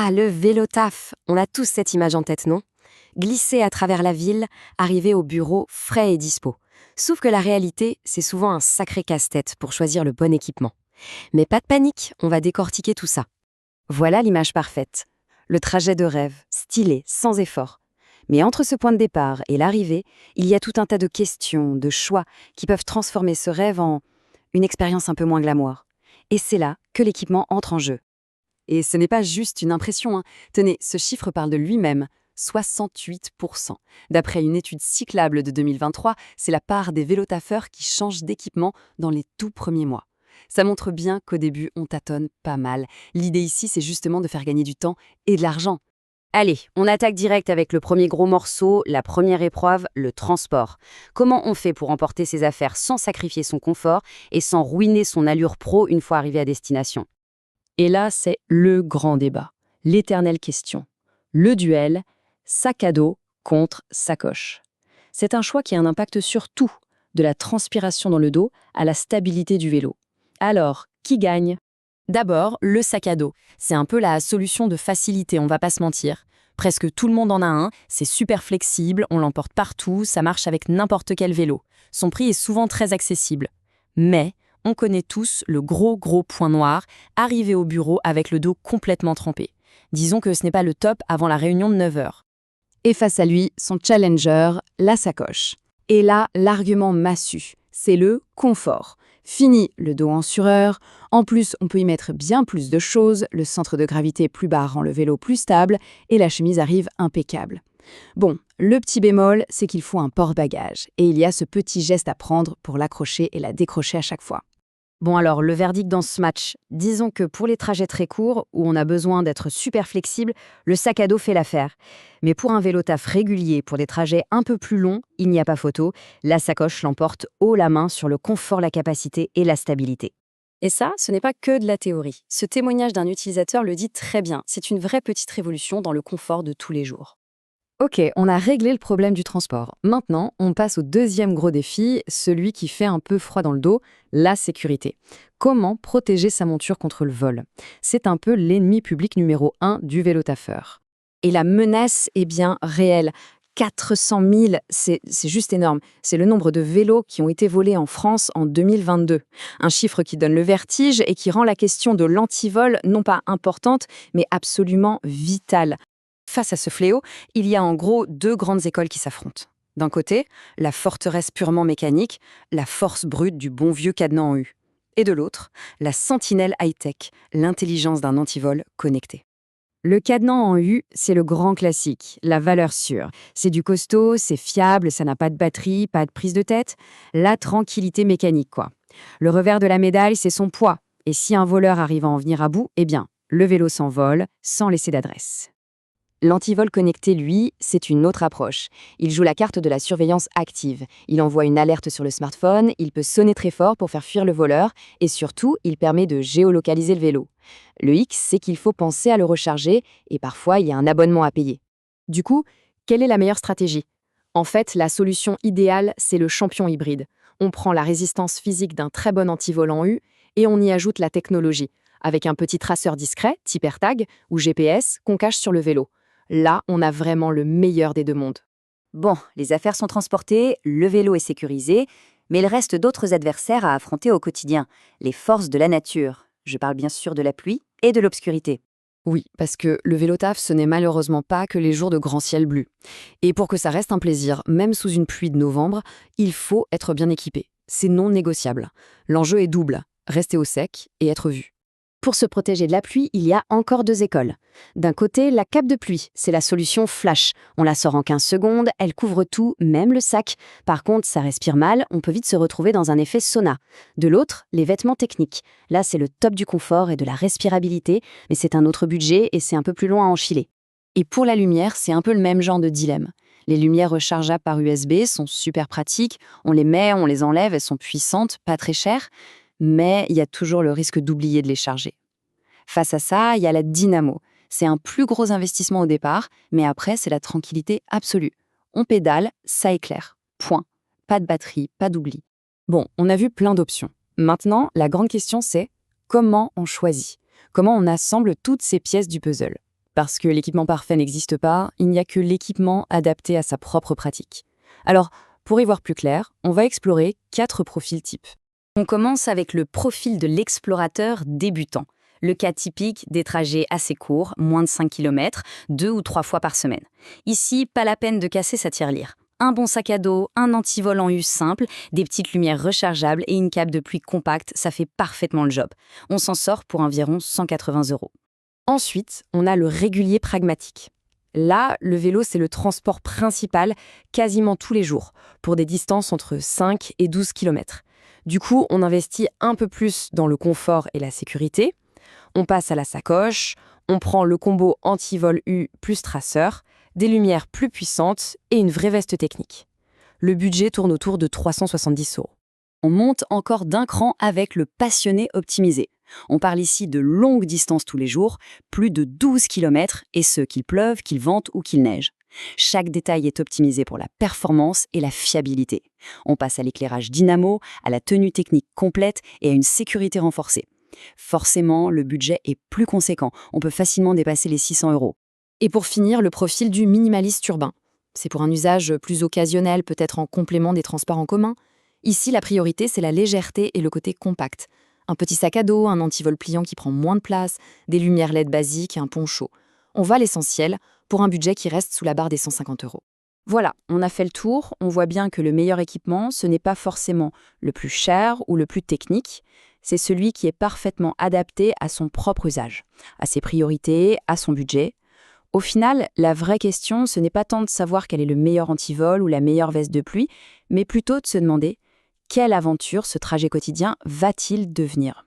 Ah, le vélo taf. On a tous cette image en tête, non? Glisser à travers la ville, arriver au bureau frais et dispo. Sauf que la réalité, c'est souvent un sacré casse-tête pour choisir le bon équipement. Mais pas de panique, on va décortiquer tout ça. Voilà l'image parfaite. Le trajet de rêve, stylé, sans effort. Mais entre ce point de départ et l'arrivée, il y a tout un tas de questions, de choix qui peuvent transformer ce rêve en une expérience un peu moins glamour. Et c'est là que l'équipement entre en jeu. Et ce n'est pas juste une impression, hein. Tenez, ce chiffre parle de lui-même. 68%. D'après une étude cyclable de 2023, c'est la part des vélotaffeurs qui changent d'équipement dans les tout premiers mois. Ça montre bien qu'au début, on tâtonne pas mal. L'idée ici, c'est justement de faire gagner du temps et de l'argent. Allez, on attaque direct avec le premier gros morceau, la première épreuve, le transport. Comment on fait pour emporter ses affaires sans sacrifier son confort et sans ruiner son allure pro une fois arrivé à destination? Et là, c'est le grand débat, l'éternelle question. Le duel, sac à dos contre sacoche. C'est un choix qui a un impact sur tout, de la transpiration dans le dos à la stabilité du vélo. Alors, qui gagne? D'abord, le sac à dos. C'est un peu la solution de facilité, on va pas se mentir. Presque tout le monde en a un, c'est super flexible, on l'emporte partout, ça marche avec n'importe quel vélo. Son prix est souvent très accessible. Mais on connaît tous le gros point noir, arriver au bureau avec le dos complètement trempé. Disons que ce n'est pas le top avant la réunion de 9 heures. Et face à lui, son challenger, la sacoche. Et là, l'argument massu, c'est le confort. Fini le dos en sueur. En plus, on peut y mettre bien plus de choses, le centre de gravité plus bas rend le vélo plus stable et la chemise arrive impeccable. Bon, le petit bémol, c'est qu'il faut un porte-bagages et il y a ce petit geste à prendre pour l'accrocher et la décrocher à chaque fois. Bon alors, le verdict dans ce match. Disons que pour les trajets très courts, où on a besoin d'être super flexible, le sac à dos fait l'affaire. Mais pour un vélo taf régulier, pour des trajets un peu plus longs, il n'y a pas photo, la sacoche l'emporte haut la main sur le confort, la capacité et la stabilité. Et ça, ce n'est pas que de la théorie. Ce témoignage d'un utilisateur le dit très bien. C'est une vraie petite révolution dans le confort de tous les jours. Ok, on a réglé le problème du transport. Maintenant, on passe au deuxième gros défi, celui qui fait un peu froid dans le dos, la sécurité. Comment protéger sa monture contre le vol? C'est un peu l'ennemi public numéro 1 du vélo-taffeur. Et la menace est bien réelle. 400 000, c'est juste énorme. C'est le nombre de vélos qui ont été volés en France en 2022. Un chiffre qui donne le vertige et qui rend la question de l'antivol non pas importante, mais absolument vitale. Face à ce fléau, il y a en gros deux grandes écoles qui s'affrontent. D'un côté, la forteresse purement mécanique, la force brute du bon vieux cadenas en U. Et de l'autre, la sentinelle high-tech, l'intelligence d'un antivol connecté. Le cadenas en U, c'est le grand classique, la valeur sûre. C'est du costaud, c'est fiable, ça n'a pas de batterie, pas de prise de tête. La tranquillité mécanique, quoi. Le revers de la médaille, c'est son poids. Et si un voleur arrive à en venir à bout, eh bien, le vélo s'envole sans laisser d'adresse. L'antivol connecté, lui, c'est une autre approche. Il joue la carte de la surveillance active. Il envoie une alerte sur le smartphone, il peut sonner très fort pour faire fuir le voleur, et surtout, il permet de géolocaliser le vélo. Le X, c'est qu'il faut penser à le recharger, et parfois, il y a un abonnement à payer. Du coup, quelle est la meilleure stratégie? En fait, la solution idéale, c'est le champion hybride. On prend la résistance physique d'un très bon antivol en U, et on y ajoute la technologie, avec un petit traceur discret, type AirTag, ou GPS, qu'on cache sur le vélo. Là, on a vraiment le meilleur des deux mondes. Bon, les affaires sont transportées, le vélo est sécurisé, mais il reste d'autres adversaires à affronter au quotidien, les forces de la nature. Je parle bien sûr de la pluie et de l'obscurité. Oui, parce que le vélo taf, ce n'est malheureusement pas que les jours de grand ciel bleu. Et pour que ça reste un plaisir, même sous une pluie de novembre, il faut être bien équipé. C'est non négociable. L'enjeu est double, rester au sec et être vu. Pour se protéger de la pluie, il y a encore deux écoles. D'un côté, la cape de pluie, c'est la solution flash. On la sort en 15 secondes, elle couvre tout, même le sac. Par contre, ça respire mal, on peut vite se retrouver dans un effet sauna. De l'autre, les vêtements techniques. Là, c'est le top du confort et de la respirabilité, mais c'est un autre budget et c'est un peu plus loin à enfiler. Et pour la lumière, c'est un peu le même genre de dilemme. Les lumières rechargeables par USB sont super pratiques, on les met, on les enlève, elles sont puissantes, pas très chères, mais il y a toujours le risque d'oublier de les charger. Face à ça, il y a la dynamo. C'est un plus gros investissement au départ, mais après, c'est la tranquillité absolue. On pédale, ça éclaire. Point. Pas de batterie, pas d'oubli. Bon, on a vu plein d'options. Maintenant, la grande question, c'est comment on choisit? Comment on assemble toutes ces pièces du puzzle? Parce que l'équipement parfait n'existe pas, il n'y a que l'équipement adapté à sa propre pratique. Alors, pour y voir plus clair, on va explorer 4 profils types. On commence avec le profil de l'explorateur débutant. Le cas typique des trajets assez courts, moins de 5 km, 2 ou 3 fois par semaine. Ici, pas la peine de casser sa tirelire. Un bon sac à dos, un antivol en U simple, des petites lumières rechargeables et une cape de pluie compacte, ça fait parfaitement le job. On s'en sort pour environ 180 €. Ensuite, on a le régulier pragmatique. Là, le vélo, c'est le transport principal quasiment tous les jours, pour des distances entre 5 et 12 km. Du coup, on investit un peu plus dans le confort et la sécurité. On passe à la sacoche, on prend le combo anti-vol U plus traceur, des lumières plus puissantes et une vraie veste technique. Le budget tourne autour de 370 €. On monte encore d'un cran avec le passionné optimisé. On parle ici de longues distances tous les jours, plus de 12 km, et ce qu'il pleuve, qu'il vente ou qu'il neige. Chaque détail est optimisé pour la performance et la fiabilité. On passe à l'éclairage dynamo, à la tenue technique complète et à une sécurité renforcée. Forcément, le budget est plus conséquent. On peut facilement dépasser les 600 €. Et pour finir, le profil du minimaliste urbain. C'est pour un usage plus occasionnel, peut-être en complément des transports en commun. Ici, la priorité, c'est la légèreté et le côté compact. Un petit sac à dos, un antivol pliant qui prend moins de place, des lumières LED basiques et un poncho. On va à l'essentiel pour un budget qui reste sous la barre des 150 €. Voilà, on a fait le tour, on voit bien que le meilleur équipement, ce n'est pas forcément le plus cher ou le plus technique, c'est celui qui est parfaitement adapté à son propre usage, à ses priorités, à son budget. Au final, la vraie question, ce n'est pas tant de savoir quel est le meilleur antivol ou la meilleure veste de pluie, mais plutôt de se demander quelle aventure ce trajet quotidien va-t-il devenir ?